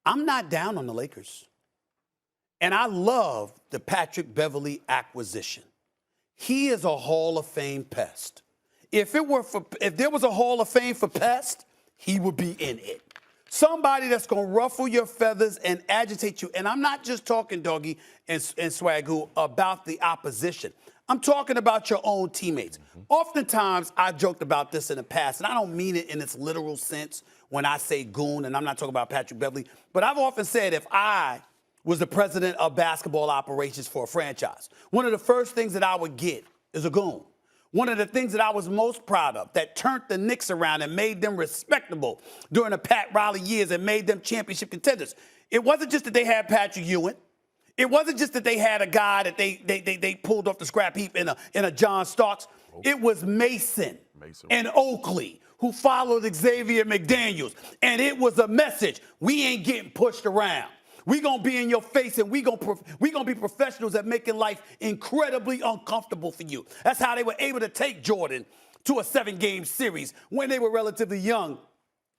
I'm not down on the Lakers. And I love the Patrick Beverley acquisition. He is a Hall of Fame pest. If there was a Hall of Fame for pest, he would be in it. Somebody that's going to ruffle your feathers and agitate you. And I'm not just talking, Doggy and Swagoo, about the opposition. I'm talking about your own teammates. Oftentimes, I've joked about this in the past, and I don't mean it in its literal sense when I say goon, and I'm not talking about Patrick Beverley, but I've often said if I was the president of basketball operations for a franchise, one of the first things that I would get is a goon. One of the things that I was most proud of that turned the Knicks around and made them respectable during the Pat Riley years and made them championship contenders. It wasn't just that they had Patrick Ewing. It wasn't just that they had a guy that they pulled off the scrap heap in a John Starks. It was Mason and Oakley who followed Xavier McDaniels. And it was a message. We ain't getting pushed around. We gonna be in your face, and we gonna be professionals at making life incredibly uncomfortable for you. That's how they were able to take Jordan to a 7-game series when they were relatively young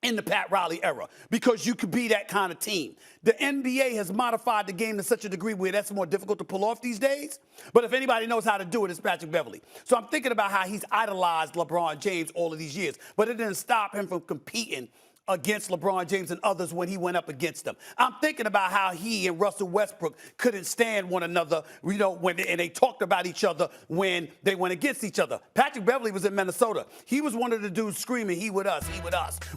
in the Pat Riley era, because you could be that kind of team. The NBA has modified the game to such a degree where that's more difficult to pull off these days. But if anybody knows how to do it, it's Patrick Beverley. So I'm thinking about how he's idolized LeBron James all of these years, but it didn't stop him from competing against LeBron James and others when he went up against them. I'm thinking about how he and Russell Westbrook couldn't stand one another, and they talked about each other when they went against each other. Patrick Beverley was in Minnesota. He was one of the dudes screaming, he with us,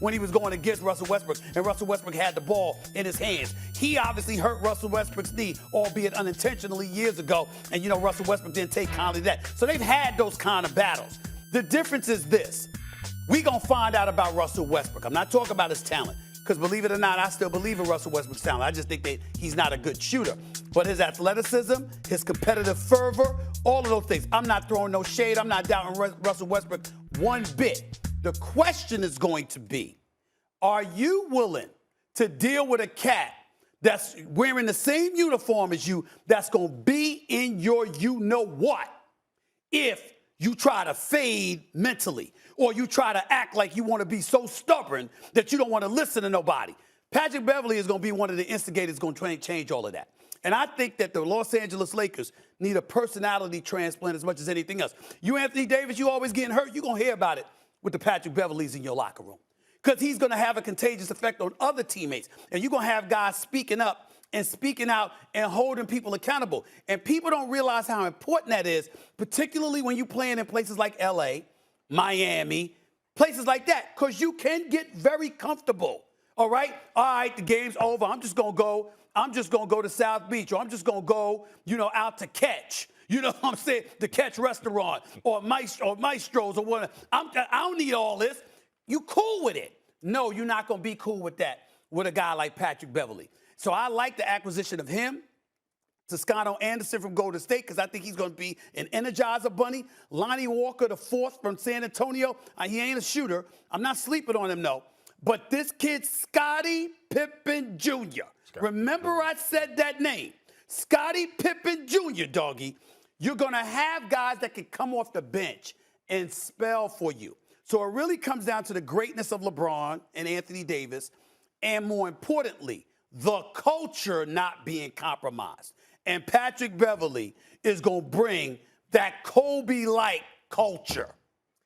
when he was going against Russell Westbrook, and Russell Westbrook had the ball in his hands. He obviously hurt Russell Westbrook's knee, albeit unintentionally years ago, and Russell Westbrook didn't take kindly to that. So they've had those kind of battles. The difference is this. We gonna find out about Russell Westbrook. I'm not talking about his talent, because believe it or not, I still believe in Russell Westbrook's talent. I just think that he's not a good shooter. But his athleticism, his competitive fervor, all of those things. I'm not throwing no shade. I'm not doubting Russell Westbrook one bit. The question is going to be, are you willing to deal with a cat that's wearing the same uniform as you, that's gonna be in your you-know-what, if you try to fade mentally, or you try to act like you want to be so stubborn that you don't want to listen to nobody? Patrick Beverley is going to be one of the instigators going to change all of that. And I think that the Los Angeles Lakers need a personality transplant as much as anything else. You, Anthony Davis, you always getting hurt. You're going to hear about it with the Patrick Beverleys in your locker room, because he's going to have a contagious effect on other teammates. And you're going to have guys speaking up and speaking out and holding people accountable. And people don't realize how important that is, particularly when you're playing in places like L.A., Miami, places like that, because you can get very comfortable. All right, the game's over. I'm just gonna go to South Beach, or I'm just gonna go, out to Catch. You know what I'm saying? The Catch restaurant, or Maestro's, or whatever. I don't need all this. You cool with it? No, you're not gonna be cool with that with a guy like Patrick Beverley. So I like the acquisition of him. Toscano Anderson from Golden State, because I think he's going to be an Energizer bunny. Lonnie Walker, the fourth from San Antonio. He ain't a shooter. I'm not sleeping on him, though. But this kid, Scottie Pippen Jr. Remember I said that name. Scottie Pippen Jr., Doggy. You're going to have guys that can come off the bench and spell for you. So it really comes down to the greatness of LeBron and Anthony Davis, and more importantly, the culture not being compromised. And Patrick Beverley is going to bring that Kobe-like culture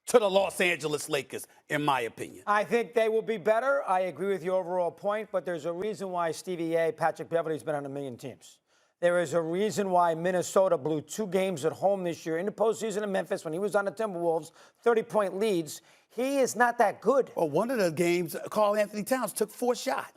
to the Los Angeles Lakers, in my opinion. I think they will be better. I agree with your overall point, but there's a reason why Stevie A, Patrick Beverley's been on a million teams. There is a reason why Minnesota blew 2 games at home this year in the postseason in Memphis when he was on the Timberwolves, 30-point leads. He is not that good. Well, one of the games, Karl Anthony Towns took 4 shots.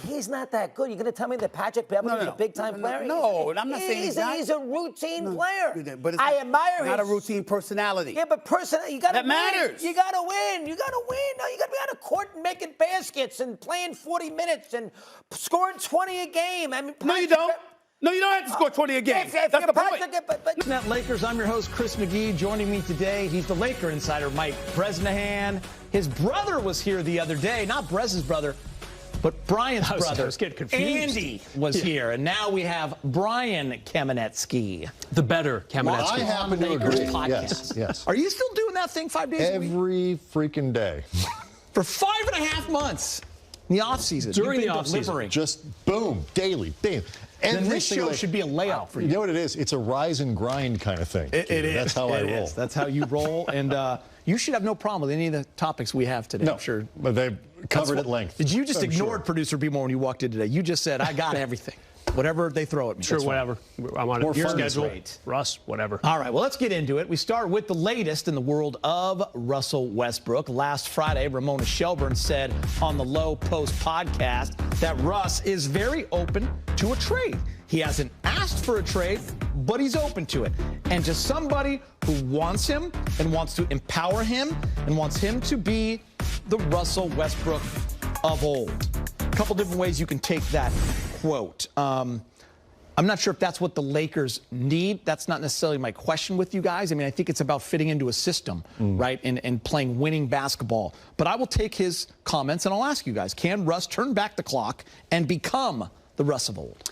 He's not that good. You're going to tell me that Patrick Beverley is a big-time player? No, I'm not saying he's not. He's a routine player. But I admire him. Not a routine personality. Yeah, but you got to That matters. You got to win. You got to win. No, you got to be on the court and making baskets and playing 40 minutes and scoring 20 a game. I mean, no, you don't. No, you don't have to score 20 a game. That's the point. Net Lakers, I'm your host, Chris McGee. Joining me today, he's the Laker insider, Mike Bresnahan. His brother was here the other day, not Brez's brother, but Brian's brother. I was getting confused. Andy was here, and now we have Brian Kamenetsky. The better Kamenetsky. Well, I happen to agree. Yes. Are you still doing that thing 5 days a week? Every freaking day. For 5.5 months. in the offseason. During the offseason. Just boom, daily, bam. Then this show should be a layout for you. You know what it is? It's a rise and grind kind of thing. It is. That's how I roll. That's how you roll. And you should have no problem with any of the topics we have today. No, I'm sure. But they've covered at length. Did you just ignored sure. Producer B more when you walked in today? You just said, I got everything. Whatever they throw at me. Sure, whatever. I'm on More your fun schedule. Great. Russ, whatever. All right, well, let's get into it. We start with the latest in the world of Russell Westbrook. Last Friday, Ramona Shelburne said on the Low Post podcast that Russ is very open to a trade. He hasn't asked for a trade, but he's open to it. And to somebody who wants him and wants to empower him and wants him to be the Russell Westbrook of old. A couple different ways you can take that quote. I'm not sure if that's what the Lakers need. That's not necessarily my question with you guys. I mean, I think it's about fitting into a system, right, and playing winning basketball. But I will take his comments, and I'll ask you guys, can Russ turn back the clock and become the Russ of old?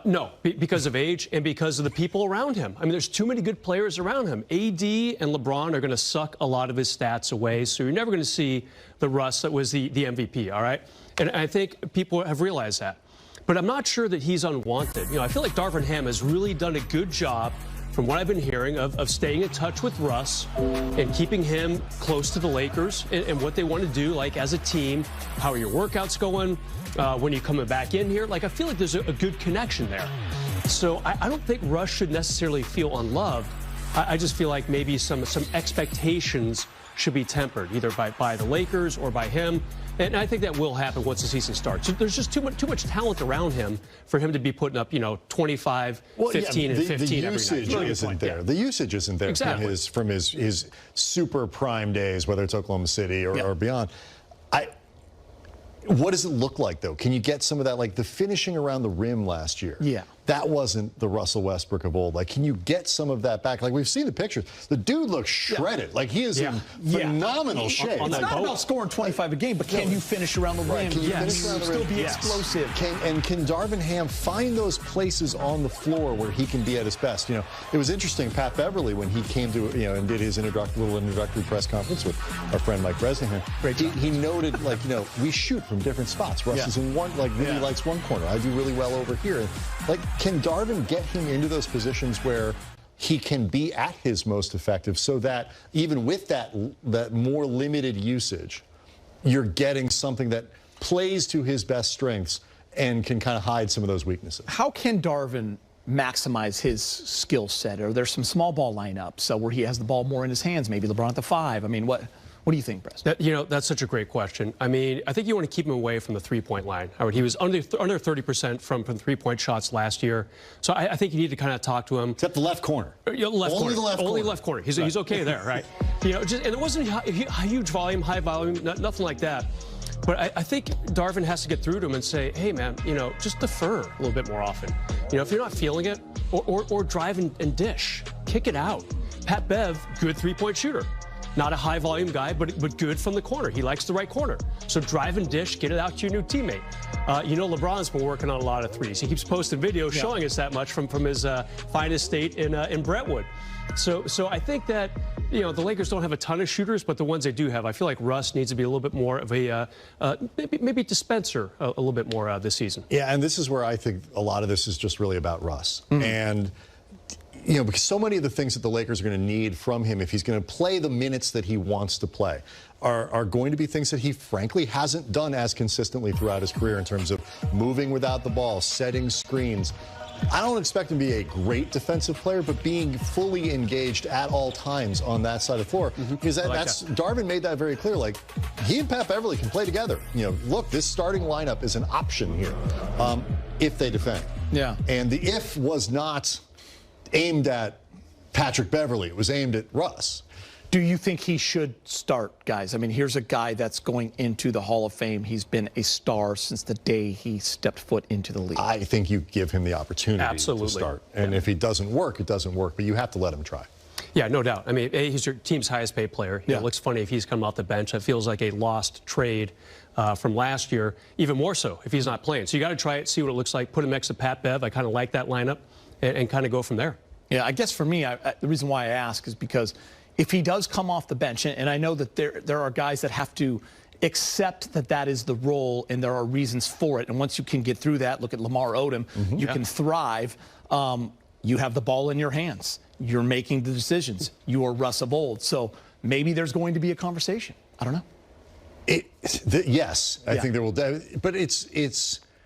No, because of age and because of the people around him. I mean, there's too many good players around him. AD and LeBron are going to suck a lot of his stats away, so you're never going to see the Russ that was the MVP, all right? And I think people have realized that. But I'm not sure that he's unwanted. You know, I feel like Darvin Ham has really done a good job, from what I've been hearing, of staying in touch with Russ and keeping him close to the Lakers and what they want to do, like as a team. How are your workouts going? When you're coming back in here? Like, I feel like there's a good connection there. So I don't think Russ should necessarily feel unloved. I just feel like maybe some expectations should be tempered, either by the Lakers or by him. And I think that will happen once the season starts. There's just too much talent around him for him to be putting up, 25, 15, and 15 every night. The usage isn't there. The usage isn't there from his super prime days, whether it's Oklahoma City or beyond. What does it look like, though? Can you get some of that, like the finishing around the rim last year? Yeah. That wasn't the Russell Westbrook of old. Like, can you get some of that back? Like, we've seen the pictures. The dude looks shredded. Like, he is in phenomenal shape. It's not about scoring 25 a game, but can you finish around the rim? Can you finish around the rim? Still be explosive. Can Darvin Ham find those places on the floor where he can be at his best? You know, it was interesting, Pat Beverly, when he came to, and did his little introductory press conference with our friend Mike Bresnahan. He noted, like, we shoot from different spots. Russ is in one, like, really likes one corner. I do really well over here. Like, can Darvin get him into those positions where he can be at his most effective, so that even with that more limited usage, you're getting something that plays to his best strengths and can kind of hide some of those weaknesses? How can Darvin maximize his skill set? Are there some small ball lineups where he has the ball more in his hands, maybe LeBron at the 5? I mean, what do you think, Preston? That's such a great question. I mean, I think you want to keep him away from the three-point line. He was under 30% from three-point shots last year. So I think you need to kind of talk to him. Except the left corner. Only left corner. He's okay there, right? And it wasn't a huge volume, high volume, nothing like that. But I think Darvin has to get through to him and say, hey, man, just defer a little bit more often. If you're not feeling it, or drive and dish, kick it out. Pat Bev, good three-point shooter. Not a high-volume guy, but good from the corner. He likes the right corner. So drive and dish, get it out to your new teammate. LeBron's been working on a lot of threes. He keeps posting videos showing us that much from his finest state in Brentwood. So I think that, the Lakers don't have a ton of shooters, but the ones they do have, I feel like Russ needs to be a little bit more of a maybe dispenser a little bit more this season. Yeah, and this is where I think a lot of this is just really about Russ. And because so many of the things that the Lakers are going to need from him, if he's going to play the minutes that he wants to play, are going to be things that he frankly hasn't done as consistently throughout his career in terms of moving without the ball, setting screens. I don't expect him to be a great defensive player, but being fully engaged at all times on that side of the floor. Because Darvin made that very clear. Like, he and Pat Beverly can play together. Look, this starting lineup is an option here if they defend. Yeah. And the if was not aimed at Patrick Beverly. It was aimed at Russ. Do you think he should start, guys? I mean, here's a guy that's going into the Hall of Fame. He's been a star since the day he stepped foot into the league. I think you give him the opportunity to start. And if he doesn't work, it doesn't work. But you have to let him try. Yeah, no doubt. I mean, he's your team's highest paid player. It looks funny if he's come off the bench. It feels like a lost trade from last year, even more so if he's not playing. So you got to try it, see what it looks like. Put him next to Pat Bev. I kind of like that lineup. And kind of go from there. Yeah, I guess for me, the reason why I ask is because if he does come off the bench, and I know that there are guys that have to accept that that is the role and there are reasons for it. And once you can get through that, look at Lamar Odom, you can thrive. You have the ball in your hands. You're making the decisions. You are Russ of old. So maybe there's going to be a conversation. I don't know. Yes, I think there will. But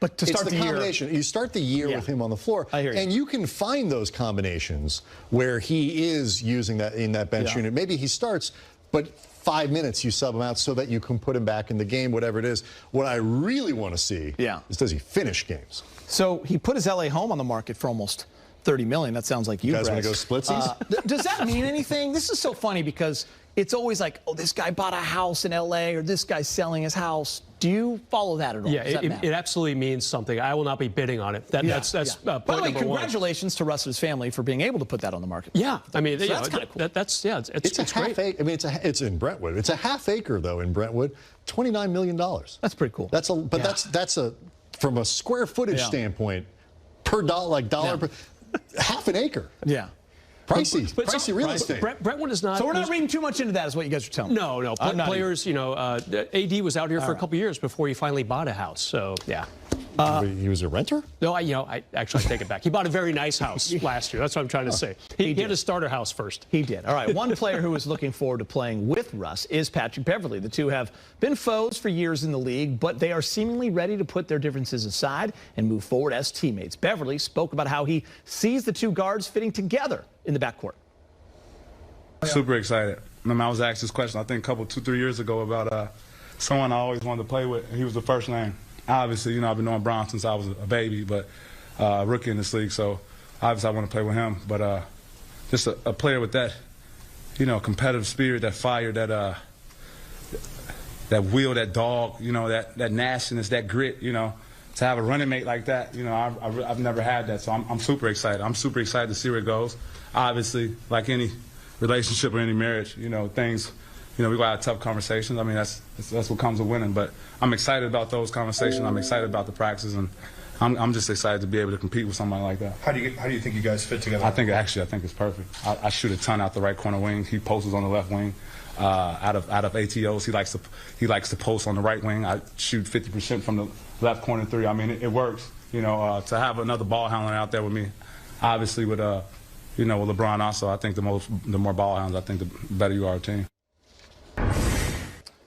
But to start the combination. year, you start the year with him on the floor, I hear you. and you can find those combinations where he is using that in that bench unit. Maybe he starts, but 5 minutes you sub him out so that you can put him back in the game, whatever it is. What I really want to see is, does he finish games? So he put his LA home on the market for almost $30 million. That sounds like you guys want to go Brett. splitsies? Does that mean anything? This is so funny because it's always like, oh, this guy bought a house in LA or this guy's selling his house. Do you follow that at all? Yeah, it absolutely means something. I will not be bidding on it. That's By the way, number congratulations to Russ and his family for being able to put that on the market. Yeah, I mean, so that's kind of cool. It's a half great. acre. I mean, it's in Brentwood. It's a half acre though in Brentwood. $29 million. That's pretty cool. That's a from a square footage standpoint per dollar per half an acre. Yeah. Pricey real estate. Brentwood is not. So we're not reading too much into that, is what you guys are telling me. No. Players, AD was out here for a couple years before he finally bought a house. So yeah. He was a renter? No, I take it back. He bought a very nice house last year. That's what I'm trying to say. He had a starter house first. He did. All right. One player who is looking forward to playing with Russ is Patrick Beverley. The two have been foes for years in the league, but they are seemingly ready to put their differences aside and move forward as teammates. Beverley spoke about how he sees the two guards fitting together in the backcourt. Super excited. I was asked this question, I think, 2-3 years ago about someone I always wanted to play with. He was the first name. Obviously, I've been knowing Brown since I was a baby, but rookie in this league, so obviously I want to play with him. But just a player with that, competitive spirit, that fire, that will, that dog, that nastiness, that grit, to have a running mate like that, I've never had that, so I'm super excited. I'm super excited to see where it goes. Obviously, like any relationship or any marriage, things, we go have tough conversations. I mean, that's what comes with winning. But I'm excited about those conversations. I'm excited about the practices, and I'm just excited to be able to compete with somebody like that. How do you think you guys fit together? I think it's perfect. I shoot a ton out the right corner wing. He posts on the left wing. Out of ATOs, he likes to post on the right wing. I shoot 50% from the left corner three. I mean, it works. To have another ball handler out there with me, obviously with with LeBron also. I think the more ball handlers, I think the better you are a team.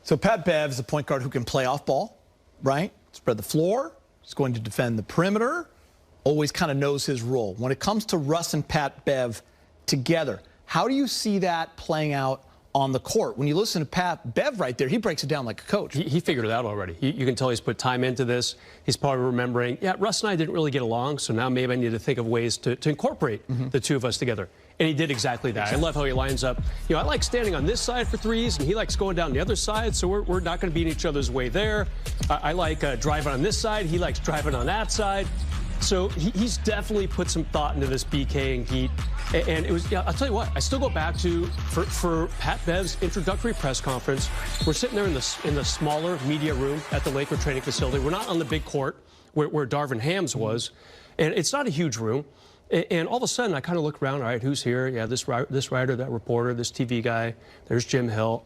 So Pat Bev is a point guard who can play off ball, right? Spread the floor. He's going to defend the perimeter. Always kind of knows his role. When it comes to Russ and Pat Bev together, how do you see that playing out on the court? When you listen to Pat Bev right there, he breaks it down like a coach. He figured it out already. You can tell he's put time into this. He's probably remembering, Russ and I didn't really get along, so now maybe I need to think of ways to incorporate the two of us together. And he did exactly that. I love how he lines up. I like standing on this side for threes, and he likes going down the other side, so we're not going to be in each other's way there. I like driving on this side. He likes driving on that side. So he's definitely put some thought into this BK and Heat. And it was, I'll tell you what, I still go back to, for Pat Bev's introductory press conference, we're sitting there in the smaller media room at the Laker training facility. We're not on the big court where Darvin Hams was. And it's not a huge room. And all of a sudden, I kind of look around, all right, who's here? Yeah, this writer, that reporter, this TV guy. There's Jim Hill.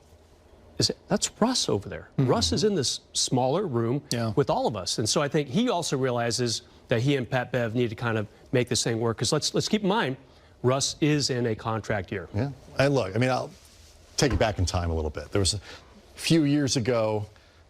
That's Russ over there. Russ is in this smaller room with all of us. And so I think he also realizes that he and Pat Bev need to kind of make this thing work. Because let's keep in mind, Russ is in a contract year. Yeah. And look, I mean, I'll take you back in time a little bit. There was a few years ago,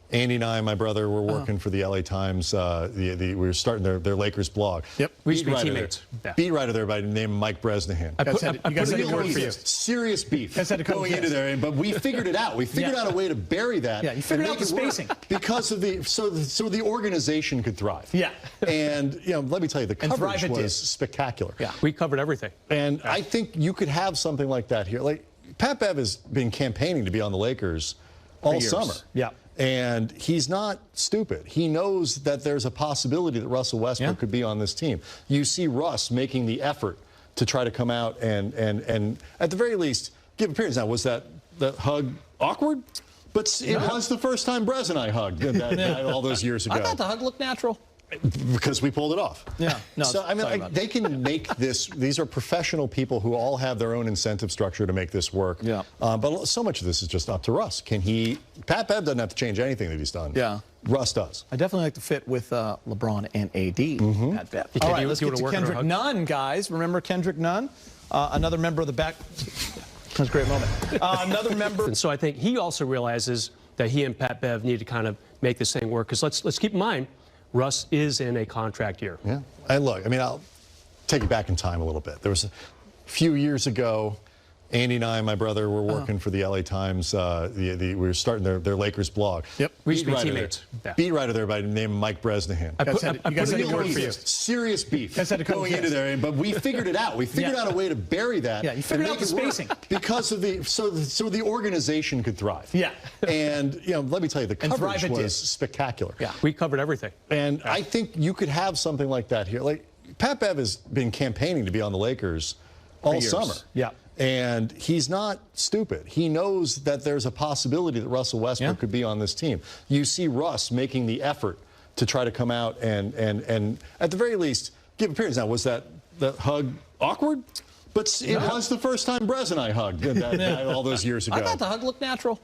Andy and I, my brother, were working for the LA Times. We were starting their Lakers blog. Yep. We used to be teammates. Beat writer there by the name of Mike Bresnahan. You guys had to work for you. Serious beef going into there, but we figured it out. We figured out a way to bury that. Yeah, you figured out the spacing. Because of so the organization could thrive. Yeah. And let me tell you, the coverage was spectacular. Yeah. We covered everything. And I think you could have something like that here. Like Pat Bev has been campaigning to be on the Lakers all summer. Yeah. And he's not stupid. He knows that there's a possibility that Russell Westbrook could be on this team. You see Russ making the effort to try to come out and at the very least give appearance. Now, was that hug awkward? But it was the first time Brez and I hugged all those years ago. I thought the hug looked natural. Because we pulled it off. Yeah. No, So, I mean, they can make this. These are professional people who all have their own incentive structure to make this work. Yeah. But so much of this is just up to Russ. Can he? Pat Bev doesn't have to change anything that he's done. Yeah. Russ does. I definitely like to fit with LeBron and AD. Pat Bev. All right, let's get to Kendrick Nunn, guys. Remember Kendrick Nunn? Another member of the back. That was a great moment. Another member. And so I think he also realizes that he and Pat Bev need to kind of make this thing work. Because let's keep in mind, Russ is in a contract year. Yeah. And look, I mean, I'll take you back in time a little bit. There was a few years ago, Andy and I, my brother, were working for the LA Times. We were starting their Lakers blog. Yep. We used to be teammates. Beat writer there by the name of Mike Bresnahan. I put it in work for you. Serious beef Had to going into there, but we figured it out. We figured out a way to bury that. Yeah, you figured out the spacing. Because of so the organization could thrive. Yeah. And let me tell you, the coverage was spectacular. Yeah. We covered everything. And I think you could have something like that here. Like Pat Bev has been campaigning to be on the Lakers all summer. Yeah. And he's not stupid. He knows that there's a possibility that Russell Westbrook could be on this team. You see Russ making the effort to try to come out and at the very least give appearance. Now, was that hug awkward? But it was the first time Brez and I hugged all those years ago. I thought the hug looked natural.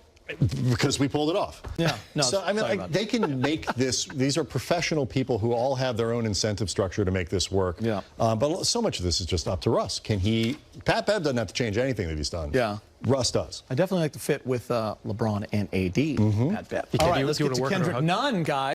Because we pulled it off. Yeah. No. So, I mean, they can make this. These are professional people who all have their own incentive structure to make this work. Yeah. But so much of this is just up to Russ. Can he? Pat Bev doesn't have to change anything that he's done. Yeah. Russ does. I definitely like to fit with LeBron and AD. Pat Bev. All right, let's get to Kendrick Nunn, guys.